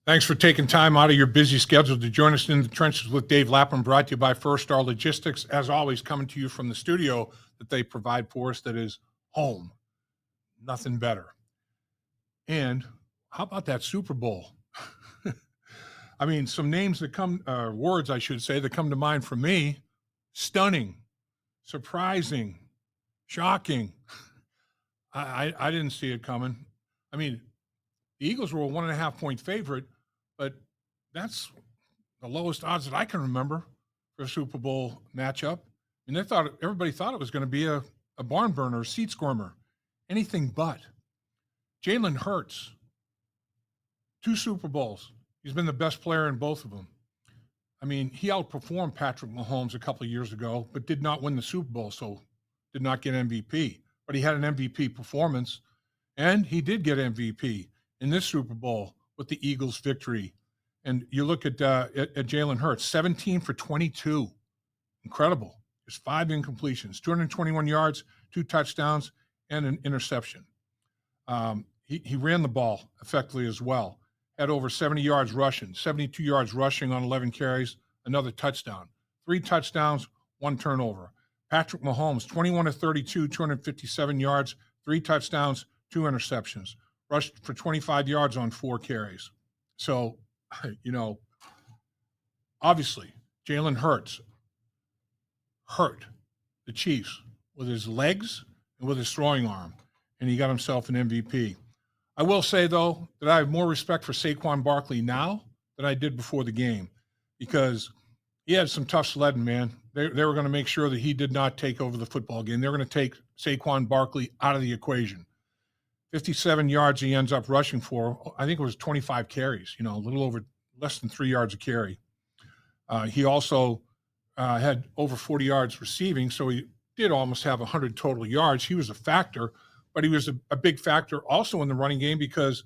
Thanks for taking time out of your busy schedule to join us in the trenches with Dave Lapham, brought to you by First Star Logistics. As always, coming to you from the studio that they provide for us, that is home. Nothing better. And how about that Super Bowl? I mean, some names that come, words, I should say, that come to mind for me: stunning, surprising, shocking. I didn't see it coming. I mean, the Eagles were a 1.5-point favorite, but that's the lowest odds that I can remember for a Super Bowl matchup. And everybody thought it was going to be a barn burner, a seat squirmer, anything but. Jalen Hurts, 2 Super Bowls. He's been the best player in both of them. I mean, he outperformed Patrick Mahomes a couple of years ago, but did not win the Super Bowl, so did not get MVP. But he had an MVP performance, and he did get MVP in this Super Bowl with the Eagles' victory. And you look at Jalen Hurts, 17 for 22. Incredible. There's 5 incompletions, 221 yards, 2 touchdowns, and an interception. He ran the ball effectively as well. Had over 70 yards rushing, 72 yards rushing on 11 carries, another touchdown. 3 touchdowns, 1 turnover. Patrick Mahomes, 21 to 32, 257 yards, 3 touchdowns, 2 interceptions. Rushed for 25 yards on 4 carries. So, obviously, Jalen Hurts hurt the Chiefs with his legs and with his throwing arm, and he got himself an MVP. I will say, though, that I have more respect for Saquon Barkley now than I did before the game, because he had some tough sledding, man. They were going to make sure that he did not take over the football game. They were going to take Saquon Barkley out of the equation. 57 yards he ends up rushing for. I think it was 25 carries, a little over, less than 3 yards a carry. He also had over 40 yards receiving, so he did almost have 100 total yards. He was a factor, but he was a big factor also in the running game, because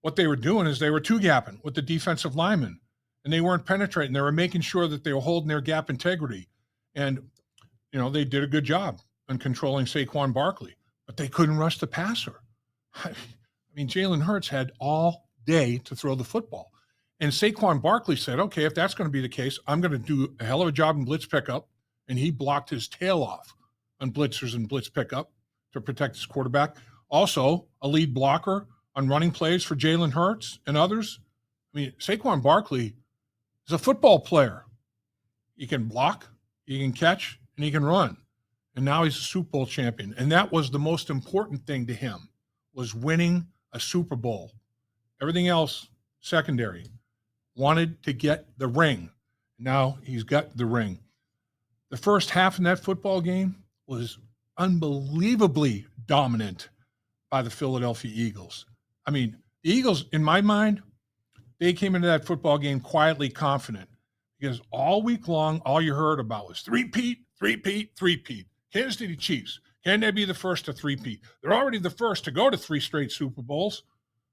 what they were doing is they were two-gapping with the defensive linemen, and they weren't penetrating. They were making sure that they were holding their gap integrity. And, they did a good job in controlling Saquon Barkley, but they couldn't rush the passer. I mean, Jalen Hurts had all day to throw the football. And Saquon Barkley said, okay, if that's going to be the case, I'm going to do a hell of a job in blitz pickup. And he blocked his tail off on blitzers and blitz pickup to protect his quarterback. Also, a lead blocker on running plays for Jalen Hurts and others. I mean, Saquon Barkley is a football player. He can block, he can catch, and he can run. And now he's a Super Bowl champion. And that was the most important thing to him, was winning a Super Bowl. Everything else, secondary. Wanted to get the ring. Now he's got the ring. The first half in that football game was unbelievably dominant by the Philadelphia Eagles. I mean, the Eagles, in my mind, they came into that football game quietly confident, because all week long, all you heard about was three-peat, three-peat, three-peat. Kansas City Chiefs, can they be the first to three-peat? They're already the first to go to 3 straight Super Bowls.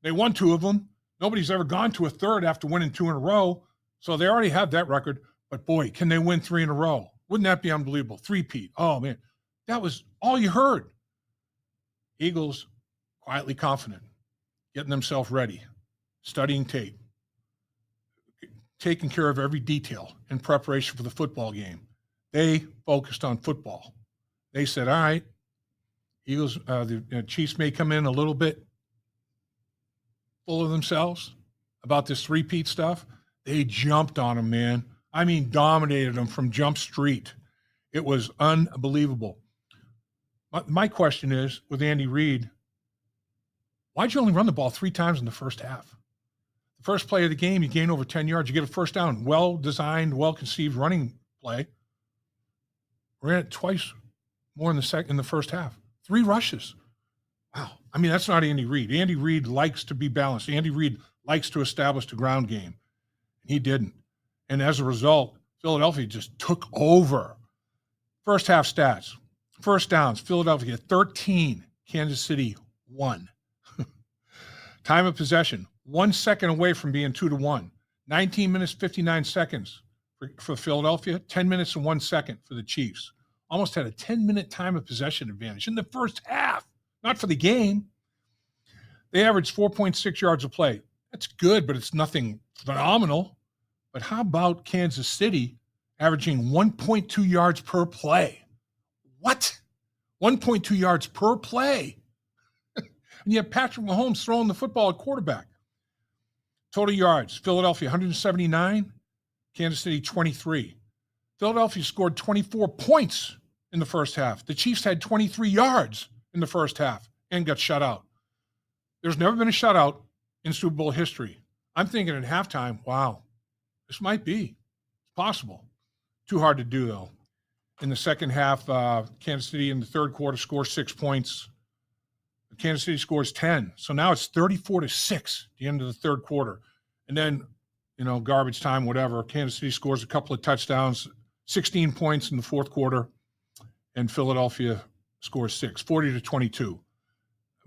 They won 2 of them. Nobody's ever gone to a third after winning 2 in a row. So they already have that record. But boy, can they win 3 in a row? Wouldn't that be unbelievable? Three-peat. Oh, man. That was all you heard. Eagles, quietly confident, getting themselves ready, studying tape, taking care of every detail in preparation for the football game. They focused on football. They said, all right, Eagles, the Chiefs may come in a little bit full of themselves about this three-peat stuff. They jumped on them, man. I mean, dominated them from Jump Street. It was unbelievable. My question is, with Andy Reid, why'd you only run the ball 3 times in the first half? The first play of the game, you gain over 10 yards. You get a first down. Well-designed, well-conceived running play. Ran it twice more in the first half. 3 rushes. Wow. I mean, that's not Andy Reid. Andy Reid likes to be balanced. Andy Reid likes to establish the ground game. He didn't. And as a result, Philadelphia just took over. First half stats. First downs, Philadelphia 13, Kansas City 1. Time of possession, 1 second away from being 2-1. 19 minutes, 59 seconds for Philadelphia, 10 minutes and 1 second for the Chiefs. Almost had a 10-minute time of possession advantage in the first half, not for the game. They averaged 4.6 yards a play. That's good, but it's nothing phenomenal. But how about Kansas City averaging 1.2 yards per play? What? 1.2 yards per play. And you have Patrick Mahomes throwing the football at quarterback. Total yards, Philadelphia 179, Kansas City 23. Philadelphia scored 24 points in the first half. The Chiefs had 23 yards in the first half and got shut out. There's never been a shutout in Super Bowl history. I'm thinking at halftime, wow, this might be. It's possible. Too hard to do, though. In the second half, Kansas City in the third quarter scores 6 points. Kansas City scores 10. So now it's 34-6 at the end of the third quarter. And then, garbage time, whatever. Kansas City scores a couple of touchdowns, 16 points in the fourth quarter, and Philadelphia scores 6, 40-22.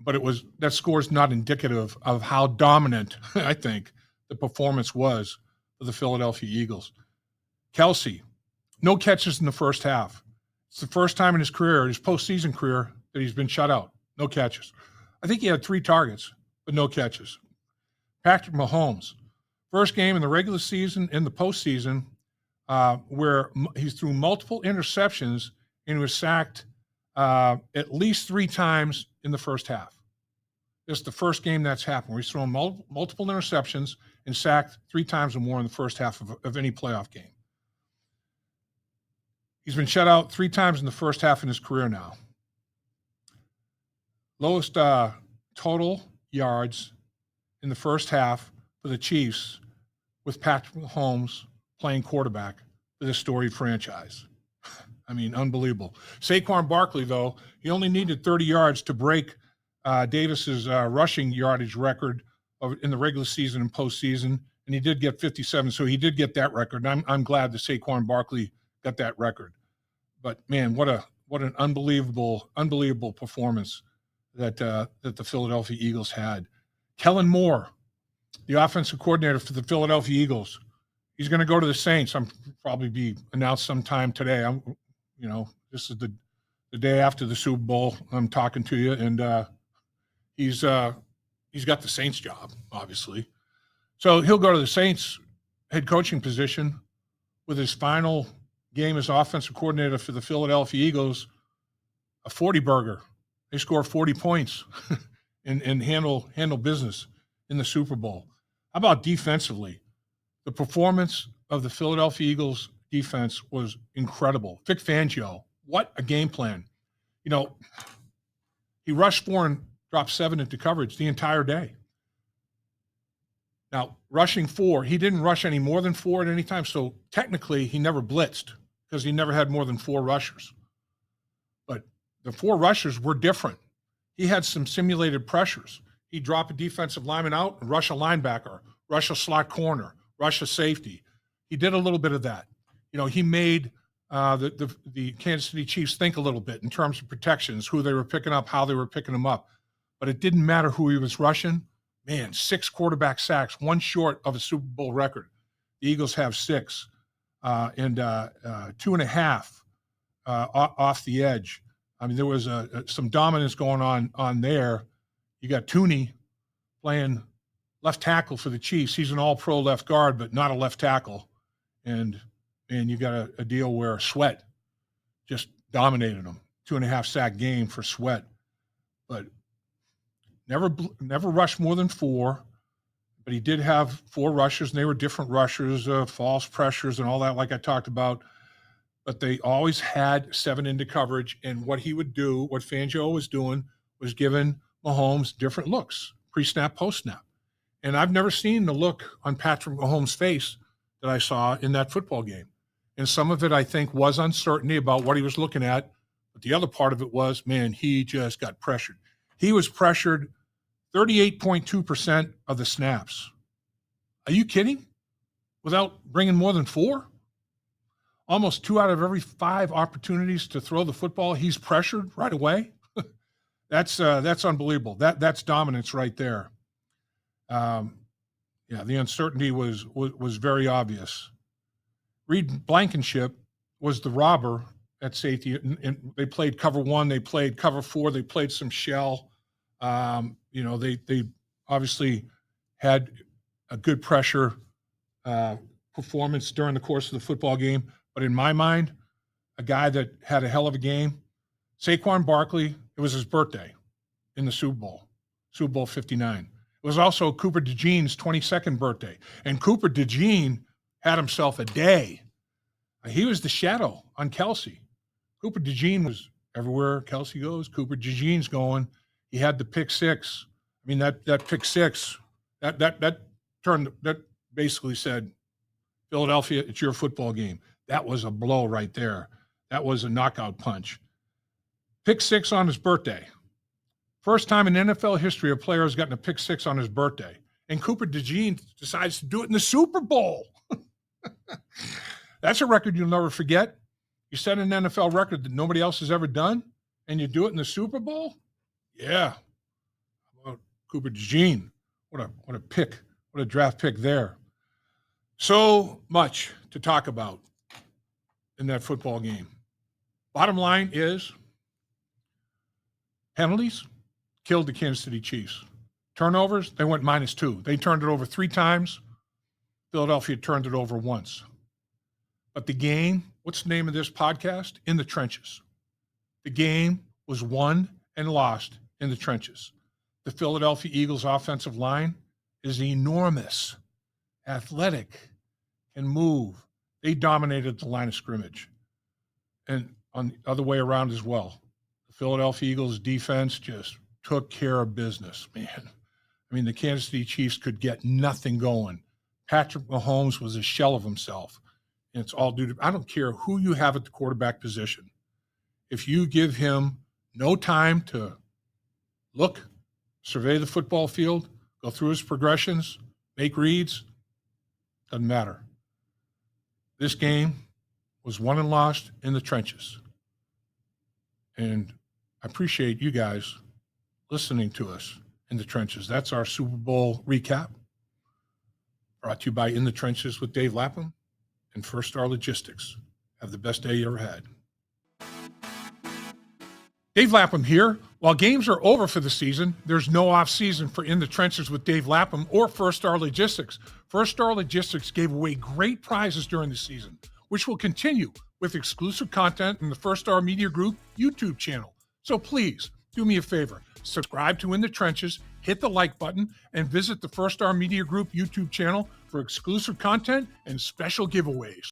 But that score is not indicative of how dominant, I think, the performance was for the Philadelphia Eagles. Kelsey, no catches in the first half. It's the first time in his career, his postseason career, that he's been shut out. No catches. I think he had 3 targets, but no catches. Patrick Mahomes, first game in the regular season and the postseason where he threw multiple interceptions and was sacked at least 3 times in the first half. This is the first game that's happened where he's thrown multiple interceptions and sacked 3 times or more in the first half of any playoff game. He's been shut out 3 times in the first half in his career now. Lowest total yards in the first half for the Chiefs with Patrick Mahomes playing quarterback for this storied franchise. I mean, unbelievable. Saquon Barkley, though, he only needed 30 yards to break Davis's rushing yardage record in the regular season and postseason, and he did get 57, so he did get that record. And I'm glad that Saquon Barkley got that record. But man, what an unbelievable performance that the Philadelphia Eagles had. Kellen Moore, the offensive coordinator for the Philadelphia Eagles, he's going to go to the Saints. I'm probably be announced sometime today. This is the day after the Super Bowl. I'm talking to you, and he's got the Saints job, obviously. So he'll go to the Saints head coaching position with his final game as offensive coordinator for the Philadelphia Eagles, a 40-burger. They score 40 points and handle business in the Super Bowl. How about defensively? The performance of the Philadelphia Eagles defense was incredible. Vic Fangio, what a game plan. He rushed 4 and dropped 7 into coverage the entire day. Now, rushing 4, he didn't rush any more than 4 at any time, so technically he never blitzed because he never had more than 4 rushers. But the 4 rushers were different. He had some simulated pressures. He'd drop a defensive lineman out and rush a linebacker, rush a slot corner, rush a safety. He did a little bit of that. He made the Kansas City Chiefs think a little bit in terms of protections, who they were picking up, how they were picking them up. But it didn't matter who he was rushing. Man, 6 quarterback sacks, 1 short of a Super Bowl record. The Eagles have 6 and 2.5 off the edge. I mean, there was some dominance going on there. You got Tooney playing left tackle for the Chiefs. He's an all-pro left guard, but not a left tackle. And you got a deal where Sweat just dominated him. 2.5 sack game for Sweat. But never rushed more than 4, but he did have 4 rushers, and they were different rushers, false pressures and all that, like I talked about. But they always had 7 into coverage, and what he would do, what Fangio was doing, was giving Mahomes different looks, pre-snap, post-snap. And I've never seen the look on Patrick Mahomes' face that I saw in that football game. And some of it, I think, was uncertainty about what he was looking at. But the other part of it was, man, he just got pressured. He was pressured 38.2% of the snaps. Are you kidding? Without bringing more than 4? Almost 2 out of every 5 opportunities to throw the football, he's pressured right away. That's unbelievable. That's dominance right there. The uncertainty was very obvious. Reed Blankenship was the robber at safety, and they played cover 1, they played cover 4, they played some shell. They obviously had a good pressure performance during the course of the football game. But in my mind, a guy that had a hell of a game, Saquon Barkley, it was his birthday in the Super Bowl 59. It was also Cooper DeJean's 22nd birthday. And Cooper DeJean had himself a day. He was the shadow on Kelsey. Cooper DeJean was everywhere Kelsey goes. Cooper DeJean's going. He had the pick six. I mean, that pick six, that basically said, Philadelphia, it's your football game. That was a blow right there. That was a knockout punch. Pick six on his birthday. First time in NFL history a player has gotten a pick six on his birthday. And Cooper DeJean decides to do it in the Super Bowl. That's a record you'll never forget. You set an NFL record that nobody else has ever done, and you do it in the Super Bowl? Yeah. Well, Cooper DeJean, what a pick. What a draft pick there. So much to talk about in that football game. Bottom line is penalties killed the Kansas City Chiefs. Turnovers, they went -2. They turned it over 3 times. Philadelphia turned it over once. But the game, what's the name of this podcast? In the trenches. The game was won and lost in the trenches. The Philadelphia Eagles offensive line is enormous, athletic, can move. They dominated the line of scrimmage. And on the other way around as well. The Philadelphia Eagles defense just took care of business, man. I mean, the Kansas City Chiefs could get nothing going. Patrick Mahomes was a shell of himself. And it's all due to, I don't care who you have at the quarterback position. If you give him no time to look, survey the football field, go through his progressions, make reads, doesn't matter. This game was won and lost in the trenches. And I appreciate you guys listening to us in the trenches. That's our Super Bowl recap. Brought to you by In the Trenches with Dave Lapham and First Star Logistics. Have the best day you ever had. Dave Lapham here. While games are over for the season, there's no off-season for In the Trenches with Dave Lapham or First Star Logistics. First Star Logistics gave away great prizes during the season, which will continue with exclusive content in the First Star Media Group YouTube channel. So please, do me a favor. Subscribe to In the Trenches, hit the like button, and visit the First Star Media Group YouTube channel for exclusive content and special giveaways.